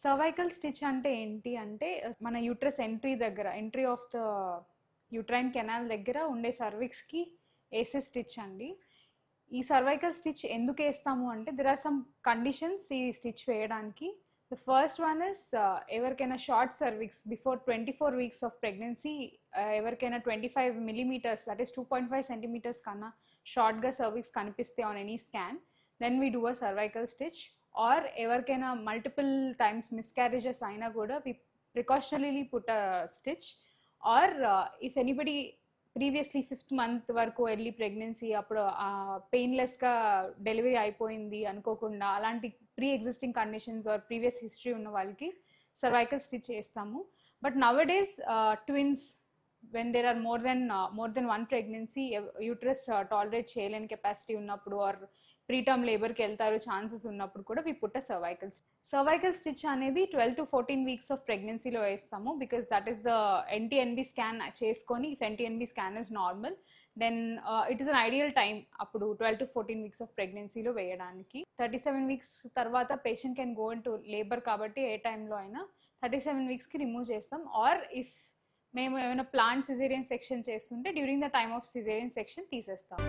Cervical stitch అంటే ఏంటి అంటే మన uterus entry of the uterine canal దగ్గర ఉండే సర్విక్స్కి వేసే స్టిచ్ అండి. ఈ సర్వైకల్ స్టిచ్ ఎందుకు వేస్తాము అంటే దెర్ ఆర్ సమ్ కండిషన్స్ ఈ స్టిచ్ వేయడానికి. ద ఫస్ట్ వన్ ఇస్ ఎవరికైనా short cervix before 24 weeks of pregnancy, ఎవరికైనా 25 millimeters దట్ ఈస్ 2.5 centimeters కన్నా షార్ట్గా సర్విక్స్ కనిపిస్తే on any scan, then we do a cervical stitch. Or ఎవరికైనా మల్టిపుల్ టైమ్స్ మిస్క్యారేజెస్ అయినా కూడా we precautionarily put a stitch. Or if anybody previously 5th month వరకు వెళ్ళి pregnancy అప్పుడు పెయిన్లెస్గా డెలివరీ అయిపోయింది అనుకోకుండా, అలాంటి pre existing conditions or previous history ఉన్న వాళ్ళకి సర్వైకల్ స్టిచ్ చేస్తాము. But nowadays twins when there are more than one pregnancy, uterus tolerate చేయలేని కెపాసిటీ ఉన్నప్పుడు ఆర్ ప్రీటర్మ్ లేబర్కి వెళ్తారు ఛాన్సెస్ ఉన్నప్పుడు కూడా we put a cervical stitch అనేది 12 to 14 weeks ఆఫ్ ప్రెగ్నెన్సీలో వేస్తాము. Because that is the NT-NB scan చేసుకొని, if NT-NB scan is normal then it is an ideal time అప్పుడు 12 to 14 weeks ఆఫ్ ప్రెగ్నెన్సీలో వేయడానికి. 37 weeks తర్వాత patient can go in to labour కాబట్టి ఏ టైంలో అయినా 37 weeksకి రిమూవ్ చేస్తాం. ఆర్ ఇఫ్ మేము ఏమైనా ప్లాన్ సిజేరియన్ సెక్షన్ చేస్తుంటే during the time of caesarean section తీసేస్తాం.